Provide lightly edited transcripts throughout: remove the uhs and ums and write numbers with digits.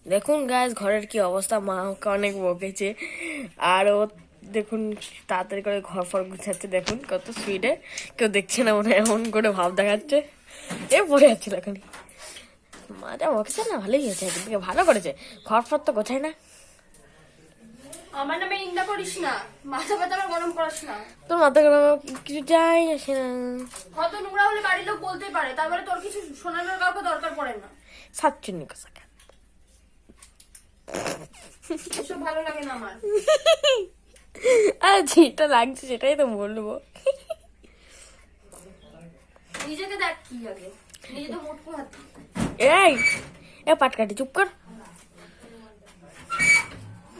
দেখুন গাইস ঘরের কি অবস্থা, মা ওকে অনেক বকেছে। আর ও দেখুন তাড়াতাড়ি করে ঘর ফর গুছাচ্ছে, দেখুন কত স্পিডে, কেউ দেখছে না মনে হয়, এমন করে ভাব দেখাচ্ছে। এ পড়ে যাচ্ছিল এখানে, মা যা বকছে না, ভালোই হয়েছে, একদিকে ভালো করেছে, ঘর ফর তো গোছায় না। আমার নামে নিন্দা করিস না, মাথা ব্যথা আমার গরম করিস না। তোর মাথা গরম কিছু যাই আসে না। হয়তো নোংরা হলে বাড়ির লোক বলতেই পারে, তারপরে তোর কিছু শোনানোর কাউকে দরকার পড়ে না। সাতচুন্নি কথা এসব ভালো লাগে না আমার। আর যেটা লাগছে সেটাই তো বলবো। নিজেকে দেখ কি লাগে, নিজে তো মোটকো হাত। এই এ পাটকাটি চুপ কর।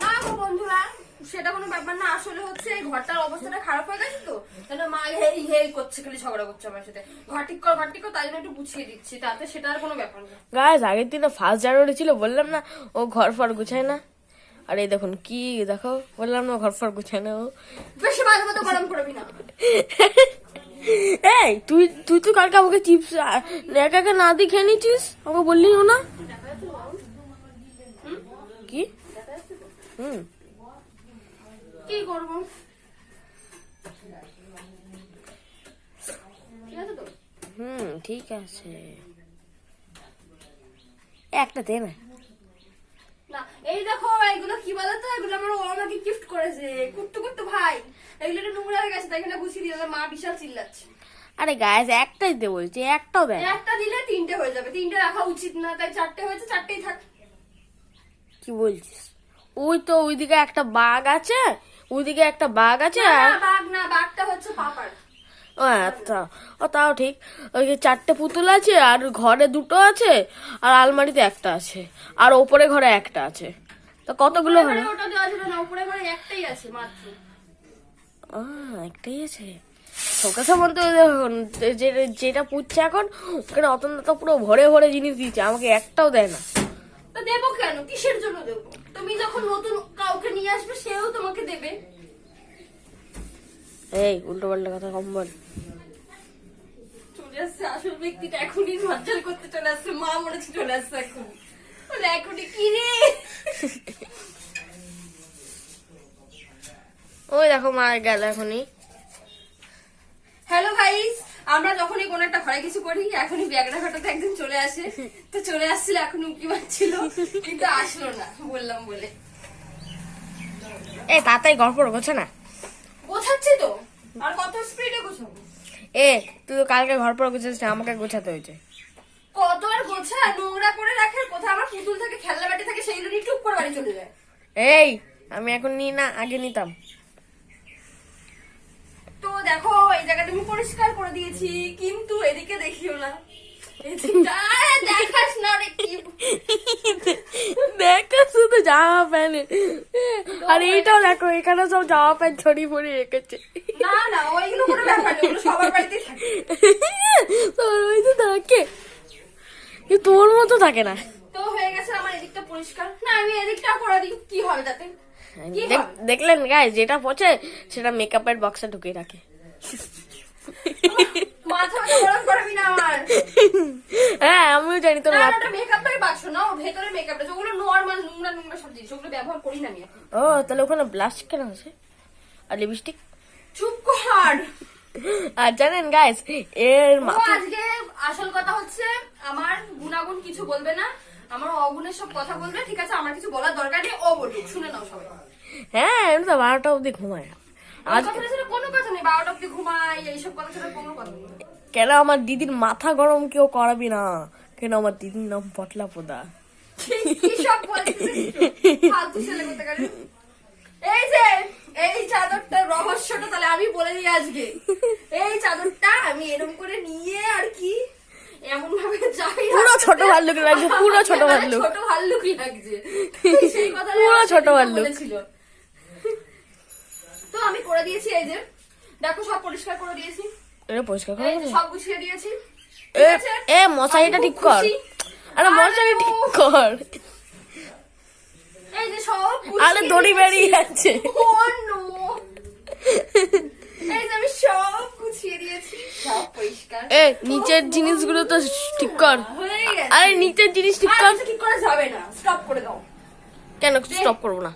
না গো বন্ধুরা, সেটা কোনো ব্যাপার না। আসলে হচ্ছে এই ঘরটার অবস্থাটা খারাপ হয়ে গেছে তো, তাহলে মা হেই হেই করছে, খালি ঝগড়া করছে আমার সাথে, ঘর ঠিক কর ঘর ঠিক কর, তাই জন্য একটু গুছিয়ে দিচ্ছি, তাতে সেটা আর কোনো ব্যাপার না। গাইস আগের দিন ফার্স্ট জানুয়ারি ছিল, বললাম না ও ঘর ফর গুছায় না। আর এই দেখুন কি দেখো, বললাম না ঘর ফর গুছায় না ও। বেশি মাঝে মতো গরম করবি না। এই তুই তুই তো কালকে আমাকে চিপস একা একা না দিয়ে খেয়ে নিচ্ছিস, আমাকে বললিও না। কি কি করবো, ঠিক আছে তো? ঠিক আছে, একটা দে না। না এই দেখো, এগুলো কি বলতো, এগুলো আমার ও আমাকে গিফট করেছে, কুট্টু কুট্টু ভাই। এগুলো একটু নোংরা হয়ে গেছে, তাই এখানে গুছিয়ে দিয়ে মা বিশাল চিল্লাচ্ছে। আরে গাইস একটাই দে বলছি, একটাও দেয় না। একটা দিলে তিনটে হয়ে যাবে, তিনটে রাখা উচিত না, তাই চারটে হয়েছে, চারটেই থাক। কি বলছিস? ওই তো ওইদিকে একটা বাঘ আছে, ওইদিকে একটা বাঘ আছে। না, আর বাঘ না, বাঘটা হচ্ছে পাপার। ও আচ্ছা, ও তাও ঠিক। ওই যে চারটে পুতুল আছে, আর ঘরে দুটো আছে, আর আলমারিতে একটা আছে, আর ওপরে ঘরে একটা আছে। তো কতগুলো হলো? ওটা দেওয়া ছিল না, উপরে ঘরে একটাই আছে মাত্র। একটাই আছে। শোকেসের মধ্যে দেখুন, যেটা পুচ্ছে এখন, ওখানে অতন্ত তো পুরো ভরে ভরে জিনিস দিচ্ছে, আমাকে একটাও দেয় না। তো দেবো কেন, কিসের জন্য দেবো? তুমি যখন নতুন কাউকে নিয়ে আসবে, সেও তোমাকে দেবে। এই উল্টো পাল্টা কথা কম বল। চলে আসছে আসল ব্যক্তিটা, এখনই ঝলঝল করতে চলে আসছে, মা মনে হচ্ছে চলে আসছে এখন। বলে এখনই কি রে? ওই দেখো মা গেল এখনই। হ্যালো গাইস, আমরা যখনই কোনো একটা ঘরে কিছু করি, এখনই ব্যাগটা ঘটাতে একদিন চলে আসে। তো চলে আসছিল, এখন উঁকি মারছিল, কিন্তু আসলো না বললাম বলে। এই তাড়াতাড়ি গল্প গোছা না। গোছাচ্ছি তো, আর কত স্পিডে গোছাবো? তুই তো কালকে ঘর পর গোছাচ্ছিস, আমাকে গোছাতে হয়েছে। কত আর গোছা, নোংরা করে রাখার কথা। আমার পুতুল থাকে, খেলনা বাটি থাকে, সেইগুলো নিয়ে টুক করে বাড়ি চলে যায়। এই আমি এখন নিই না, আগে নিতাম। তো দেখো, এই জায়গাটা আমি পরিষ্কার করে দিয়েছি, কিন্তু এদিকে দেখিও না। এদিকটা দেখাস না রে, কি দেখো শুধু জামা প্যান্ট, আর এইটাও দেখো এখানে সব জামা প্যান্ট ছড়িয়ে পড়ে রেখেছে। না না, ওইগুলো কোনো ব্যাপার নেই, ওগুলো সবার বাড়িতেই থাকে। তোর ওই তো থাকে, তোর মতো থাকে না। তো হয়ে গেছে আমার এদিকটা পরিষ্কার। না আমি এদিকটা করে দিই, কি হবে তাতে? কি হবে? দেখলেন গাইস, যেটা পচে সেটা মেকআপের বক্সে ঢুকিয়ে রাখে। মাথা ব্যথা গরম করবি না আমার। হ্যাঁ আমিও জানি তোর না মাথা। ওটা মেকআপের বাক্স না, ওর ভেতরে মেকআপটা, ওগুলো নরমাল নোংরা নোংরা সব জিনিস, ওগুলো ব্যবহার করি না আমি এখন। ও তাহলে ওখানে ব্লাশ কেন আছে আর লিপস্টিক? চুপ কর। আর জানেন গাইস, এর ও মাথা আজকে আসল কথা হচ্ছে, আমার গুণাগুণ কিছু বলবে না, আমার অগুণের সব কথা বলবে, ঠিক আছে? আমার কিছু বলার দরকার নেই, ও বলুক, শুনে নাও সবাই। হ্যাঁ এমনি তো 12টা অব্দি ঘুমায়। আজ কথা ছাড়া কোনো কথা নেই, 12টা অব্দি ঘুমাই, এইসব কথা ছাড়া কোনো কথা নেই। কেন আমার দিদির মাথা গরম কেউ করাবি না, কেন আমার দিদির নাম পটলা পোদা। কি সব বলছিস ফালতু ছেলে কোথাকার। এই যে এই চাদরটার রহস্যটা তাহলে আমি বলে দিই আজকে। এই চাদরটা আমি এরকম করে নিয়ে আর কি এমন ভাবে যাই, পুরো ছোট ভাল্লুক লাগছে, পুরো ছোট ভাল্লুক, ছোট ভাল্লুকই লাগছে, সেই কথা পুরো ছোট ভাল্লুক বলেছিল। তো আমি করে দিয়েছি, এই যে দেখো সব পরিষ্কার করে দিয়েছি, এটা পরিষ্কার এই করে যে সব গুছিয়ে দিয়েছি। এ মশারিটা ঠিক কর, আরে মশারি ঠিক কর, এই যে সব আরে দড়ি বেরিয়ে যাচ্ছে। এই যে আমি সব গুছিয়ে দিয়েছি, সব পরিষ্কার। নিচের জিনিসগুলো তো ঠিক কর, হয়ে গেছে। আরে নিচের জিনিস ঠিক আর কর। কিছু ঠিক করা যাবে না, স্টপ করে দাও। কেন স্টপ করবো না?